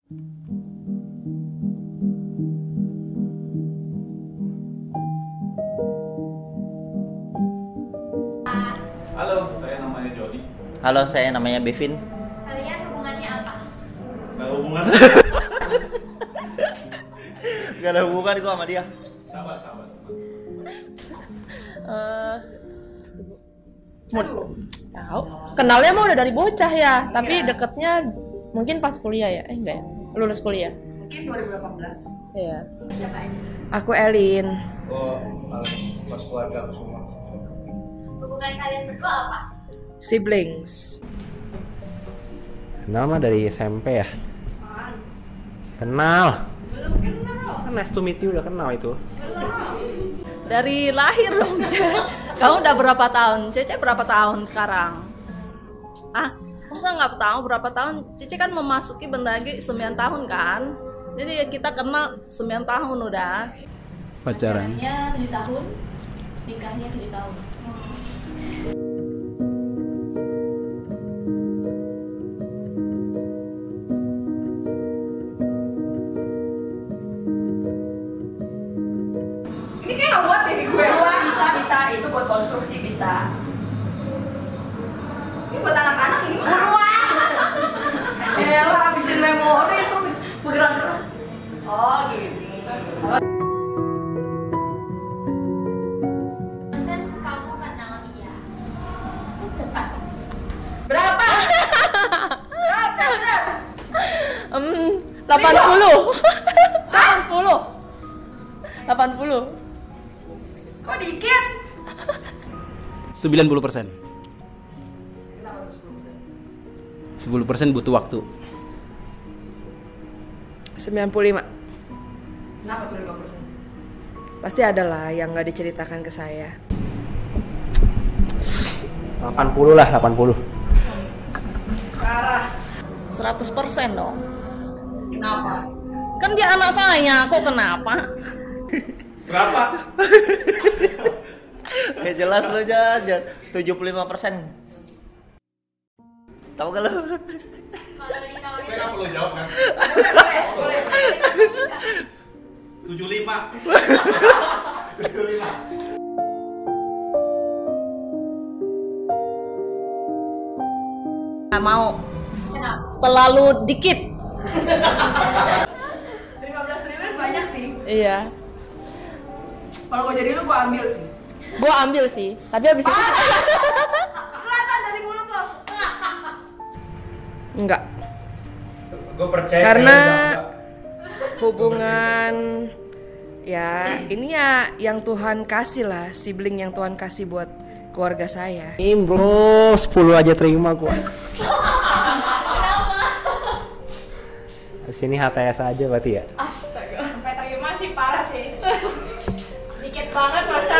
Halo, saya namanya Jody. Halo, saya namanya Bevin. Kalian hubungannya apa? Gak ada hubungan. Gak ada hubungan gua sama dia. Sabar. Tahu. Kenalnya mah udah dari bocah ya, tapi deketnya mungkin pas kuliah ya. Enggak ya. Lulus kuliah. Mungkin 2018. Iya. Siapa aja? Aku Elin. Oh, pas keluarga aku semua. Hubungan kalian berdua apa? Siblings. Kenal mah dari SMP ya? Kenal. Belum kenal. Kan nice to meet you udah kenal itu. Dari lahir dong, Cece. Kamu udah berapa tahun? Cece berapa tahun sekarang? Masa nggak tahu berapa tahun? Cece kan memasuki bentar lagi 9 tahun kan? Jadi kita kenal 9 tahun udah. Pacaran. Pacarannya 7 tahun, nikahnya 7 tahun. Ini kayak nggak buat deh gue. Bisa. Itu buat konstruksi bisa. Ini buat anak-anak ini mah. Elah, habisin memori itu bergerak-gerak. Oh gini. Persen kamu kenal dia. Berapa? 80. 80. Kok dikit? 90%. Kenapa tuh 10%? 10% butuh waktu. 95. Kenapa tuh 5%? Pasti ada lah yang nggak diceritakan ke saya. 80 lah, 80. Parah. 100% dong. Kenapa? Kan dia anak saya, kok kenapa? Berapa? Ya jelas lo Jan. 75%. Tahu gak lo? Kalau ditawarin Saya nggak perlu jawab kan? Boleh. 75. 75. Nggak mau. kenapa? Terlalu dikit. 15 triliun banyak sih. Iya. Kalau gue jadi lu gue ambil sih. Gua ambil sih, tapi habis itu Kelihatan dari mulut lo. enggak. Gue percaya. Karena hubungan ya ini ya yang Tuhan kasih lah, sibling yang Tuhan kasih buat keluarga saya. Ini bro, 10 aja terima gua. Sini HTS aja berarti ya? Astaga. Sampai terima sih parah sih. Dikit banget masa.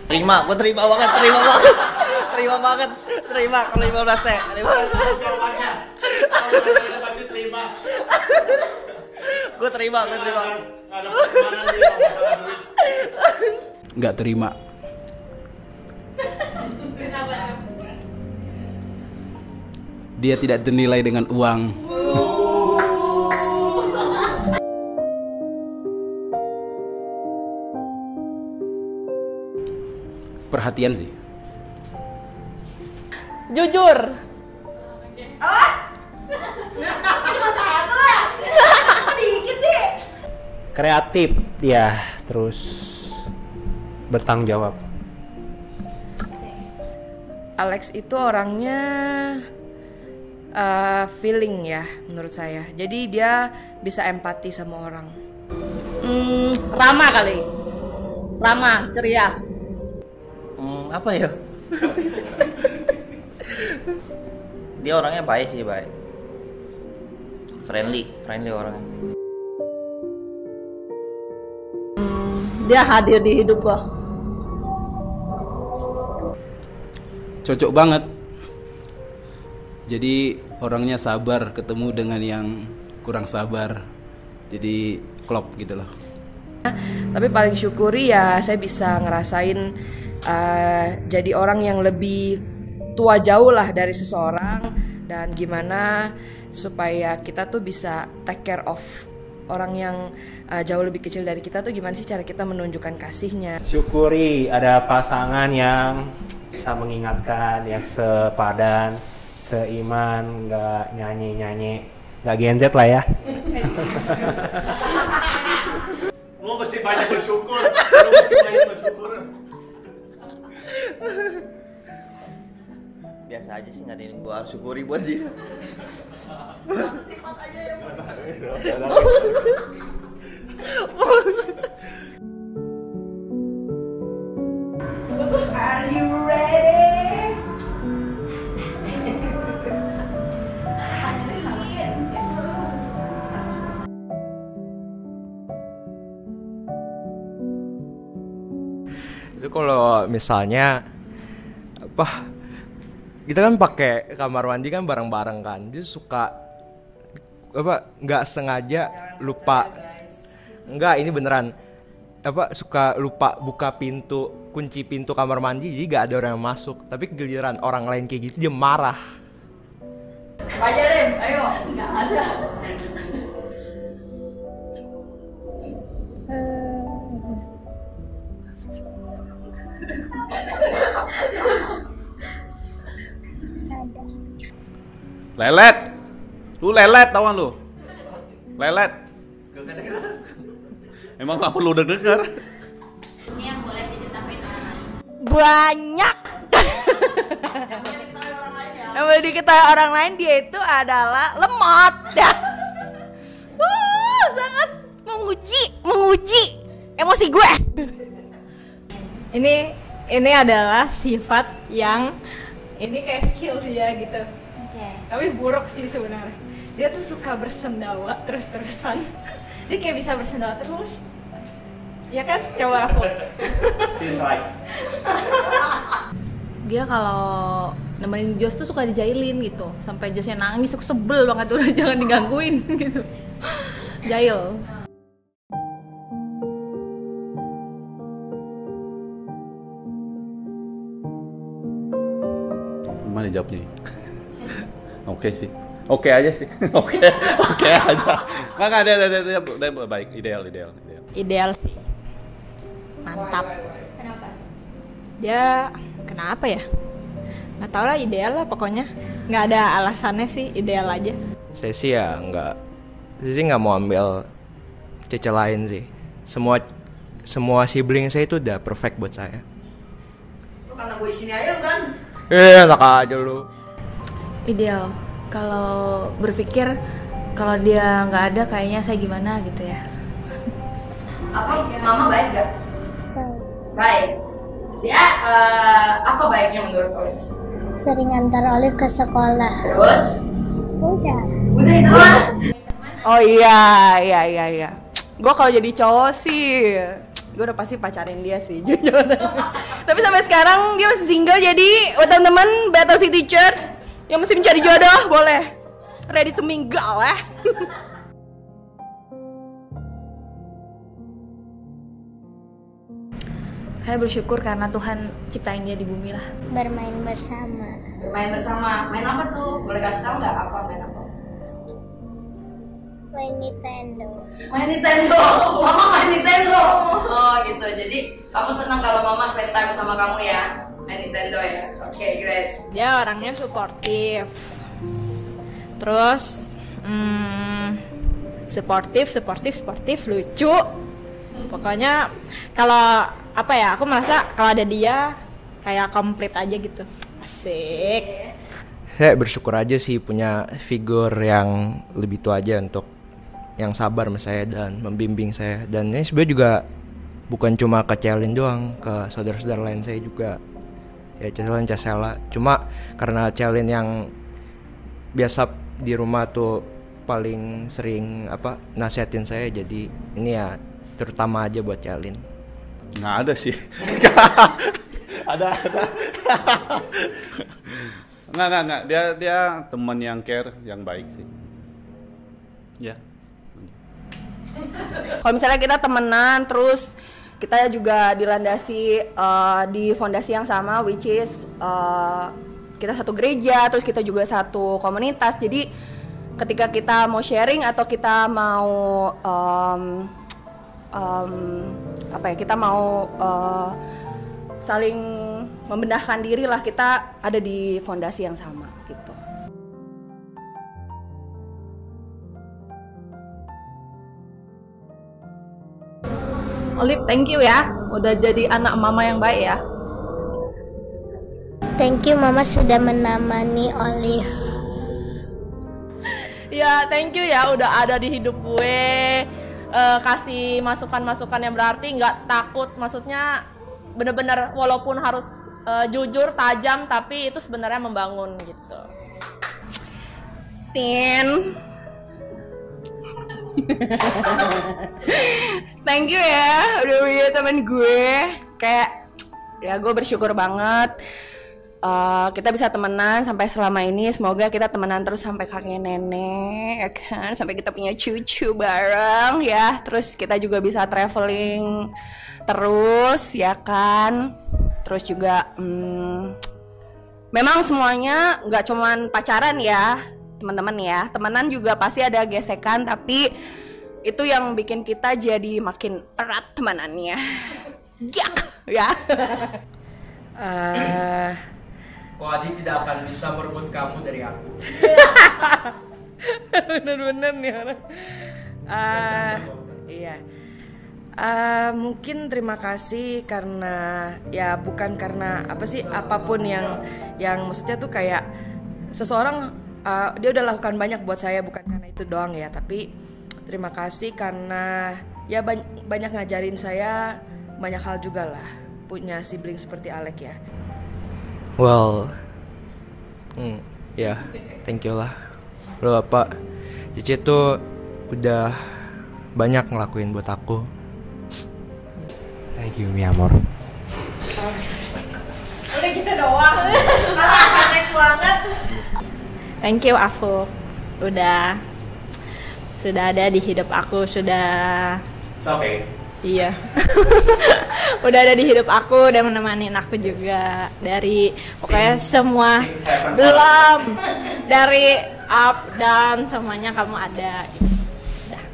Gua terima banget. Terima kalau 15 teh. 15. Jawabannya. Kalau tadi terima. Gua terima. Nggak ada pertemanan dia kalau masalah duit. Nggak terima. Kenapa? Dia tidak dinilai dengan uang. Perhatian sih. Jujur. Cuma satu ya. Dikit sih. Kreatif ya, terus bertanggung jawab. Alex itu orangnya feeling ya menurut saya. Jadi dia bisa empati sama orang. Ramah kali. Ramah, ceria. Apa ya? Dia orangnya baik. Friendly orangnya. Dia hadir di hidup gua. Cocok banget. Jadi orangnya sabar ketemu dengan yang kurang sabar. Jadi klop gitu loh. Tapi paling syukuri ya saya bisa ngerasain jadi orang yang lebih tua jauh lah dari seseorang, dan gimana supaya kita tuh bisa take care of orang yang jauh lebih kecil dari kita tuh gimana sih cara kita menunjukkan kasihnya. Syukuri ada pasangan yang bisa mengingatkan, yang sepadan, seiman, nggak nyanyi-nyanyi, nggak Gen Z lah ya. Lu mesti banyak bersyukur. Lu mesti banyak bersyukur. Biasa aja sih, nggak ada yang gua harus syukuri buat dia. Sifat aja ya. Are you ready? Itu kalau misalnya apa, kita kan pakai kamar mandi kan bareng-bareng kan, dia suka apa nggak sengaja lupa, nggak ini beneran apa suka lupa buka pintu, kunci pintu kamar mandi, jadi nggak ada orang yang masuk, tapi giliran orang lain kayak gitu dia marah. Aja Lim, ayo. Nggak ada. Lelet. Lu lelet tawan lu. Lelet. Emang gak perlu denger. Ini yang boleh diceritain orang lain. Banyak. Yang boleh diketahui orang lain dia itu adalah lemot. Sangat menguji emosi gue. Ini adalah sifat yang ini kayak skill dia gitu. Tapi buruk sih sebenarnya. Dia tuh suka bersendawa terus-terusan. Dia kayak bisa bersendawa terus. Ya kan? Coba aku. Dia kalau nemenin Jos tuh suka dijailin gitu, sampai Josnya nangis, aku sebel banget udah jangan digangguin gitu. Jail. Gimana jawabnya? Oke sih. Oke aja sih. Oke aja. Enggak ada baik, ideal. Ideal sih. Mantap. Kenapa? Dia kenapa ya? Nggak tahu lah, ideal lah pokoknya. Nggak ada alasannya sih, ideal aja. Saya sih ya nggak mau ambil cece lain sih. Semua sibling saya itu udah perfect buat saya. Lu karena gue sini aja lu kan. Enak aja lu. Ideal. Kalau berpikir kalau dia nggak ada kayaknya saya gimana gitu ya. Apa mama baik gak? Baik. Dia apa baiknya menurut Olive? Sering antar Olive ke sekolah. Terus? Udah Udah itu lah. Oh iya. Gue kalau jadi cowok sih, gue udah pasti pacarin dia sih, jujur. Tapi sampai sekarang dia masih single, jadi buat teman-teman Battle City Church yang masih mencari jodoh, boleh ready to mingle ya. Saya bersyukur karena Tuhan ciptain dia di bumi lah. bermain bersama. Main bersama. Main apa tuh? Boleh kasih tahu nggak apa main apa? Main Nintendo. Main Nintendo. Mama main Nintendo. Oh gitu. Jadi kamu senang kalau mama spend time sama kamu ya? Main Nintendo ya. Oke, great. Dia orangnya suportif. Terus sportif, lucu. Pokoknya kalau apa ya, aku merasa kalau ada dia kayak komplit aja gitu. Asik. Saya bersyukur aja sih punya figur yang lebih tua aja untuk yang sabar sama saya dan membimbing saya. Dan ini sebenarnya juga bukan cuma ke Celin doang, ke saudara-saudara lain saya juga. Ya Cesela. Cuma karena Celin yang biasa di rumah tuh paling sering nasihatin saya, jadi ini ya terutama aja buat Celin. Nggak ada sih. ada. Nggak. Dia teman yang care, yang baik sih. Ya. Kalau misalnya kita temenan, terus kita juga dilandasi di fondasi yang sama, which is kita satu gereja, terus kita juga satu komunitas. Jadi ketika kita mau sharing atau kita mau kita mau saling membenahkan diri lah, kita ada di fondasi yang sama gitu. Olive, thank you ya, udah jadi anak mama yang baik ya. Thank you Mama sudah menemani Olive. Ya, thank you ya udah ada di hidup gue, kasih masukan-masukan yang berarti, nggak takut, maksudnya bener-bener walaupun harus jujur, tajam, tapi itu sebenarnya membangun gitu. Tin. Thank you ya udah punya teman gue. Kayak ya gue bersyukur banget kita bisa temenan sampai selama ini. Semoga kita temenan terus sampai kakek nenek, ya kan, sampai kita punya cucu bareng ya. Terus kita juga bisa traveling terus, ya kan. Terus juga memang semuanya nggak cuman pacaran ya teman-teman ya, temenan juga pasti ada gesekan, tapi itu yang bikin kita jadi makin erat temanannya. Ya. Ko Adi tidak akan bisa merebut kamu dari aku. Bener-bener nih orang. Iya. Mungkin terima kasih karena ya bukan karena apa sih, apapun yang maksudnya tuh kayak seseorang dia udah lakukan banyak buat saya, bukan karena itu doang ya, tapi terima kasih karena ya banyak ngajarin saya banyak hal juga lah, punya sibling seperti Alek ya. Well, ya, thank you lah. Lo apa, Cici tuh udah banyak ngelakuin buat aku. Thank you, mi amor. Udah gitu doang. Aneh banget. Thank you Afu, sudah ada di hidup aku, sudah. It's okay. Iya. Udah ada di hidup aku dan menemani aku juga dari pokoknya semua, belum dari up down semuanya kamu ada. Udah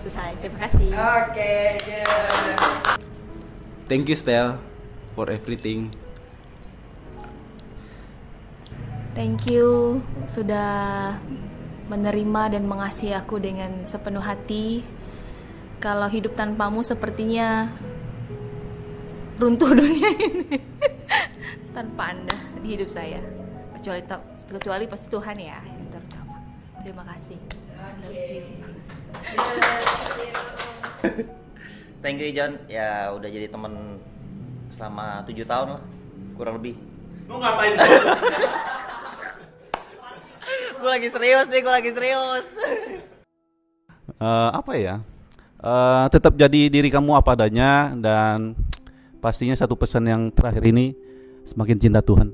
selesai. Terima kasih. Oke, Thank you Stel for everything. Thank you sudah menerima dan mengasihi aku dengan sepenuh hati. Kalau hidup tanpamu sepertinya runtuh dunia ini. Tanpa Anda di hidup saya. Kecuali pasti Tuhan ya yang terutama. Terima kasih. Thank you John, ya udah jadi teman selama 7 tahun lah, kurang lebih. Lu ngapain? Gue lagi serius. Apa ya? Tetap jadi diri kamu apa adanya, dan pastinya satu pesan yang terakhir ini, semakin cinta Tuhan.